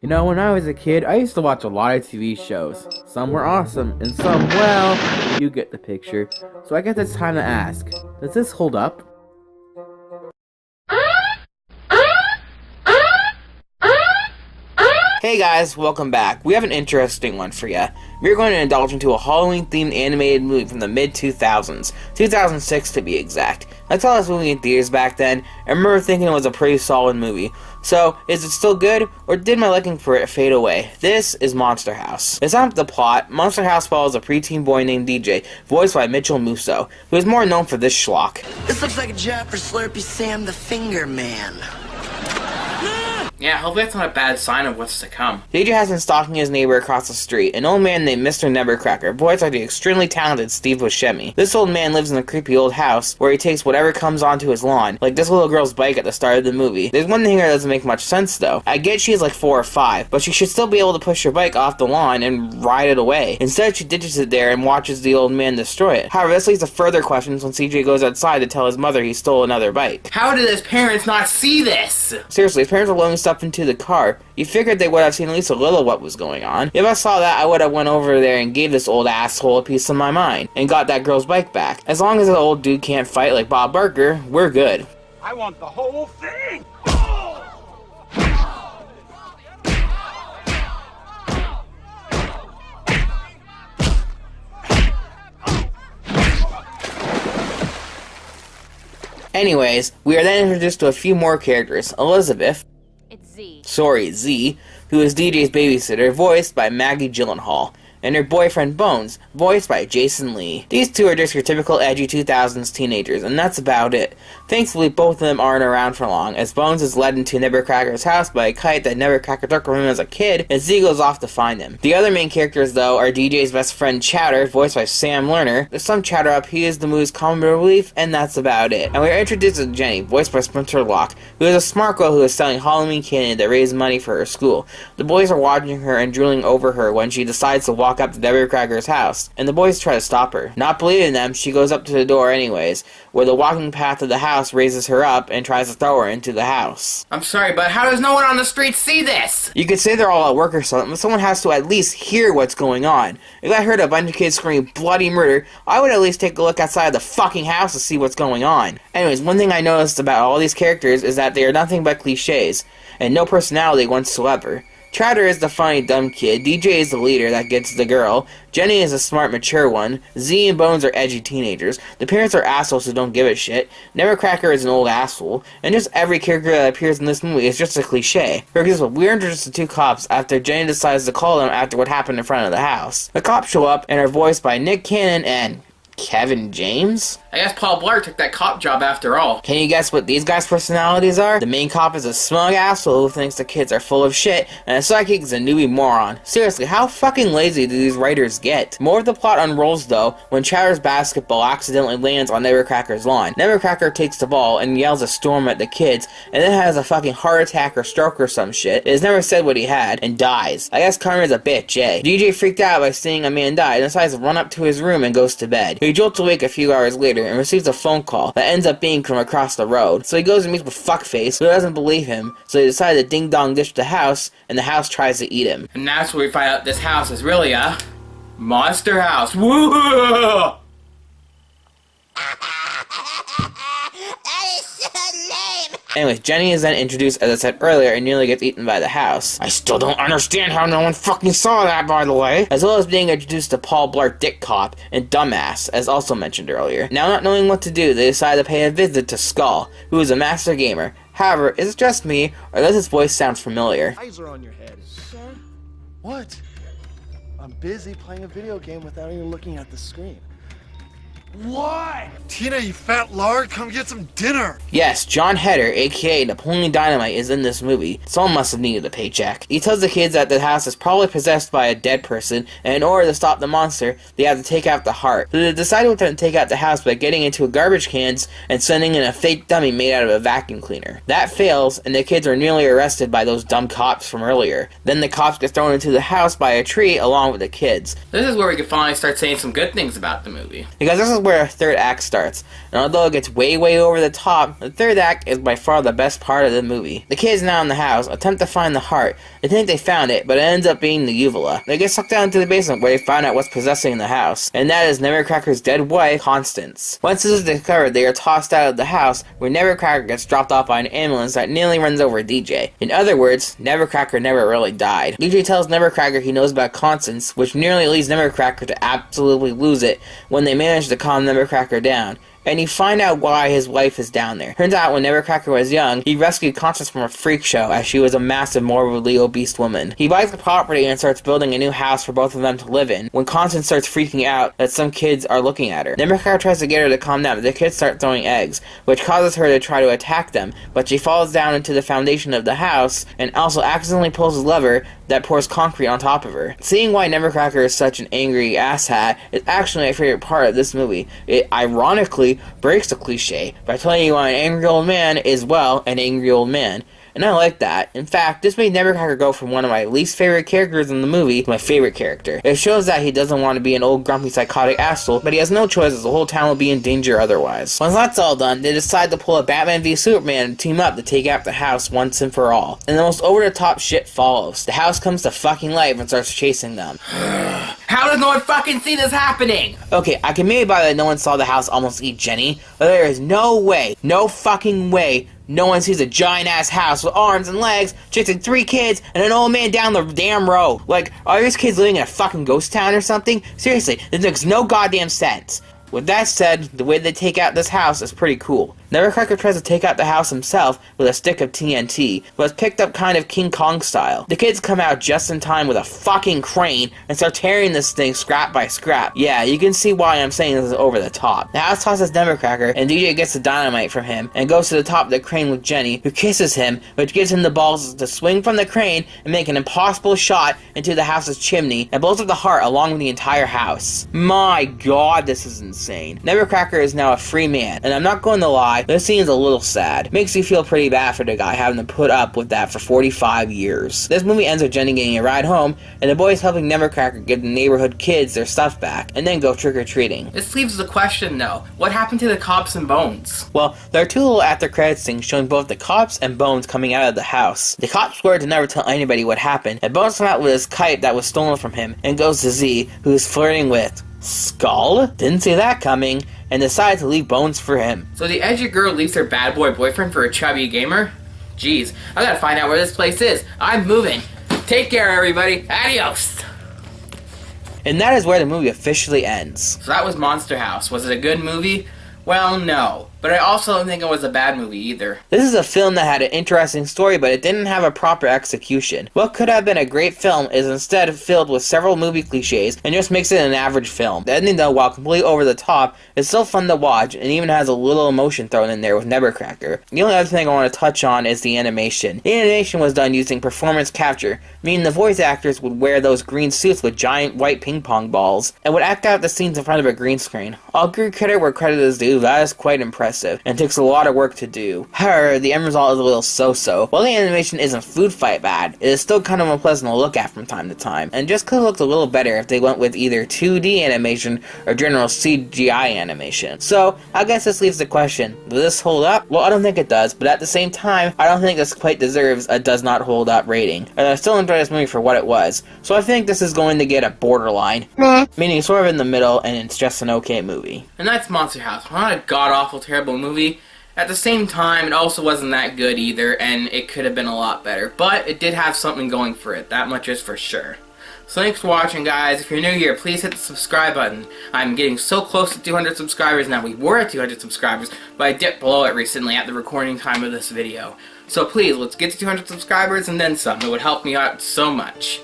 You know, when I was a kid, I used to watch a lot of TV shows. Some were awesome, and some, well, you get the picture. So I guess it's time to ask, does this hold up? Hey guys, welcome back. We have an interesting one for you. We're going to indulge into a Halloween-themed animated movie from the mid-2000s, 2006 to be exact. I saw this movie in theaters back then, and remember thinking it was a pretty solid movie. So, is it still good, or did my liking for it fade away? This is Monster House. To sum up the plot, Monster House follows a preteen boy named DJ, voiced by Mitchell Musso, who is more known for this schlock. This looks like a job for Slurpy Sam the Finger Man. Yeah, hopefully that's not a bad sign of what's to come. DJ has been stalking his neighbor across the street, an old man named Mr. Nevercracker, voiced by the extremely talented Steve Buscemi. This old man lives in a creepy old house where he takes whatever comes onto his lawn, like this little girl's bike at the start of the movie. There's one thing here that doesn't make much sense though. I get she's like 4 or 5, but she should still be able to push her bike off the lawn and ride it away. Instead, she ditches it there and watches the old man destroy it. However, this leads to further questions when CJ goes outside to tell his mother he stole another bike. How did his parents not see this? Seriously, his parents were loading stuff into the car. You figured they would have seen at least a little of what was going on. If I saw that, I would have went over there and gave this old asshole a piece of my mind, and got that girl's bike back. As long as the old dude can't fight like Bob Barker, we're good. I want the whole thing! Anyways, we are then introduced to a few more characters. Elizabeth, Z, who is DJ's babysitter, voiced by Maggie Gyllenhaal, and her boyfriend Bones, voiced by Jason Lee. These two are just your typical edgy 2000s teenagers, and that's about it. Thankfully, both of them aren't around for long, as Bones is led into Nevercracker's house by a kite that Nevercracker took from him as a kid, and Z goes off to find him. The other main characters, though, are DJ's best friend Chowder, voiced by Sam Lerner. There's some chatter up, he is the movie's comic relief, and that's about it. And we are introduced to Jenny, voiced by Splinter Locke, who is a smart girl who is selling Halloween candy to raise money for her school. The boys are watching her and drooling over her when she decides to walk up to Nevercracker's house, and the boys try to stop her. Not believing them, she goes up to the door anyways, where the walking path of the house raises her up and tries to throw her into the house. I'm sorry, but how does no one on the street see this? You could say they're all at work or something, but someone has to at least hear what's going on. If I heard a bunch of kids scream bloody murder, I would at least take a look outside of the fucking house to see what's going on. Anyways, one thing I noticed about all these characters is that they are nothing but cliches, and no personality whatsoever. Chowder is the funny dumb kid, DJ is the leader that gets the girl, Jenny is a smart mature one, Z and Bones are edgy teenagers, the parents are assholes who don't give a shit, Nevercracker is an old asshole, and just every character that appears in this movie is just a cliche. For example, we're introduced to 2 cops after Jenny decides to call them after what happened in front of the house. The cops show up and are voiced by Nick Cannon and Kevin James? I guess Paul Blart took that cop job after all. Can you guess what these guys' personalities are? The main cop is a smug asshole who thinks the kids are full of shit, and the sidekick is a newbie moron. Seriously, how fucking lazy do these writers get? More of the plot unrolls though when Chowder's basketball accidentally lands on Nevercracker's lawn. Nevercracker takes the ball and yells a storm at the kids, and then has a fucking heart attack or stroke or some shit. It is never said what he had, and dies. I guess karma's a bitch, eh? DJ freaked out by seeing a man die and decides to run up to his room and goes to bed. He jolts awake a few hours later and receives a phone call that ends up being from across the road. So he goes and meets with Fuckface, who doesn't believe him, so they decide to ding-dong dish the house, and the house tries to eat him. And that's where we find out this house is really a monster house. Woo! Anyways, Jenny is then introduced, as I said earlier, and nearly gets eaten by the house. I still don't understand how no one fucking saw that, by the way. As well as being introduced to Paul Blart Dick Cop and Dumbass, as also mentioned earlier. Now not knowing what to do, they decide to pay a visit to Skull, who is a master gamer. However, is it just me, or does his voice sound familiar? Eyes are on your head. Sir? What? I'm busy playing a video game without even looking at the screen. What? Tina, you fat lard, come get some dinner! Yes, John Heder, aka Napoleon Dynamite, is in this movie. Someone must have needed a paycheck. He tells the kids that the house is probably possessed by a dead person, and in order to stop the monster, they have to take out the heart. So they decide to take out the house by getting into garbage cans and sending in a fake dummy made out of a vacuum cleaner. That fails, and the kids are nearly arrested by those dumb cops from earlier. Then the cops get thrown into the house by a tree along with the kids. This is where we can finally start saying some good things about the movie. Because this is where the third act starts, and although it gets way over the top, the third act is by far the best part of the movie. The kids now in the house attempt to find the heart. They think they found it, but it ends up being the uvula. They get sucked down into the basement where they find out what's possessing the house, and that is Nevercracker's dead wife, Constance. Once this is discovered, they are tossed out of the house, where Nevercracker gets dropped off by an ambulance that nearly runs over DJ. In other words, Nevercracker never really died. DJ tells Nevercracker he knows about Constance, which nearly leads Nevercracker to absolutely lose it when they manage to calm Nevercracker down. And you find out why his wife is down there. Turns out when Nevercracker was young, he rescued Constance from a freak show as she was a massive, morbidly obese woman. He buys the property and starts building a new house for both of them to live in, when Constance starts freaking out that some kids are looking at her. Nevercracker tries to get her to calm down, but the kids start throwing eggs, which causes her to try to attack them, but she falls down into the foundation of the house, and also accidentally pulls a lever that pours concrete on top of her. Seeing why Nevercracker is such an angry asshat is actually my favorite part of this movie. It ironically breaks the cliche by telling you why an angry old man is, well, an angry old man. And I like that. In fact, this made Nevercracker go from one of my least favorite characters in the movie to my favorite character. It shows that he doesn't want to be an old grumpy psychotic asshole, but he has no choice as the whole town will be in danger otherwise. Once that's all done, they decide to pull a Batman v Superman and team up to take out the house once and for all. And the most over-the-top shit follows. The house comes to fucking life and starts chasing them. How does no one fucking see this happening? Okay, I can maybe buy that no one saw the house almost eat Jenny, but there is no way, no fucking way, no one sees a giant-ass house with arms and legs, chasing 3 kids, and an old man down the damn road. Like, are these kids living in a fucking ghost town or something? Seriously, this makes no goddamn sense. With that said, the way they take out this house is pretty cool. Nevercracker tries to take out the house himself with a stick of TNT, but it's picked up kind of King Kong style. The kids come out just in time with a fucking crane and start tearing this thing scrap by scrap. Yeah, you can see why I'm saying this is over the top. The house tosses Nevercracker, and DJ gets the dynamite from him and goes to the top of the crane with Jenny, who kisses him, which gives him the balls to swing from the crane and make an impossible shot into the house's chimney and blows up the heart along with the entire house. My god, this is insane. Nevercracker is now a free man, and I'm not going to lie, this scene is a little sad. Makes you feel pretty bad for the guy having to put up with that for 45 years. This movie ends with Jenny getting a ride home, and the boys helping Nevercracker give the neighborhood kids their stuff back, and then go trick-or-treating. This leaves the question though, what happened to the cops and Bones? Well, there are 2 little after credits things showing both the cops and Bones coming out of the house. The cops swear to never tell anybody what happened, and Bones comes out with his kite that was stolen from him, and goes to Z, who is flirting with Skull? Didn't see that coming, and decided to leave Bones for him. So the edgy girl leaves her bad boy boyfriend for a chubby gamer? Jeez, I gotta find out where this place is. I'm moving. Take care, everybody. Adios! And that is where the movie officially ends. So that was Monster House. Was it a good movie? Well, no. But I also don't think it was a bad movie either. This is a film that had an interesting story, but it didn't have a proper execution. What could have been a great film is instead filled with several movie cliches and just makes it an average film. The ending, though, while completely over the top, is still fun to watch and even has a little emotion thrown in there with Nevercracker. The only other thing I want to touch on is the animation. The animation was done using performance capture, meaning the voice actors would wear those green suits with giant white ping pong balls and would act out the scenes in front of a green screen. I'll give credit where credit is due, that is quite impressive and takes a lot of work to do. However, the end result is a little so-so. While the animation isn't food fight bad, it is still kind of unpleasant to look at from time to time, and just could have looked a little better if they went with either 2D animation or general CGI animation. So, I guess this leaves the question, does this hold up? Well, I don't think it does, but at the same time, I don't think this quite deserves a does not hold up rating, and I still enjoy this movie for what it was. So I think this is going to get a borderline, meaning sort of in the middle, and it's just an okay movie. And that's Monster House. Not a god-awful, terrible movie. At the same time, it also wasn't that good either, and it could have been a lot better. But it did have something going for it, that much is for sure. So thanks for watching, guys. If you're new here, please hit the subscribe button. I'm getting so close to 200 subscribers now. We were at 200 subscribers, but I dipped below it recently at the recording time of this video. So please, let's get to 200 subscribers and then some. It would help me out so much.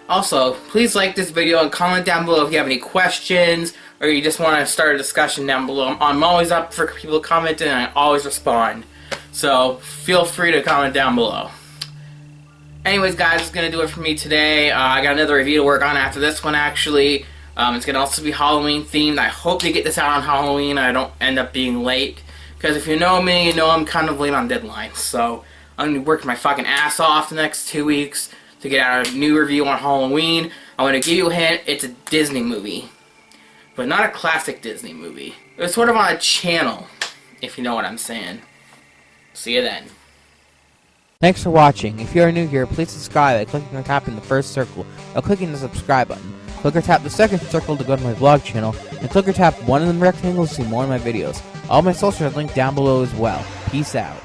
Also, please like this video and comment down below if you have any questions or you just want to start a discussion down below. I'm always up for people commenting and I always respond. So, feel free to comment down below. Anyways, guys, that's going to do it for me today. I got another review to work on after this one, actually. It's going to also be Halloween themed. I hope they get this out on Halloween and I don't end up being late. Because if you know me, you know I'm kind of late on deadlines. So, I'm going to be working my fucking ass off the next 2 weeks to get out a new review on Halloween. I'm going to give you a hint, it's a Disney movie. but not a classic Disney movie. It was sort of on a channel, if you know what I'm saying. See you then. Thanks for watching. If you are new here, please subscribe by clicking or tapping the first circle, or clicking the subscribe button. Click or tap the second circle to go to my vlog channel, and click or tap one of the rectangles to see more of my videos. All my socials are linked down below as well. Peace out.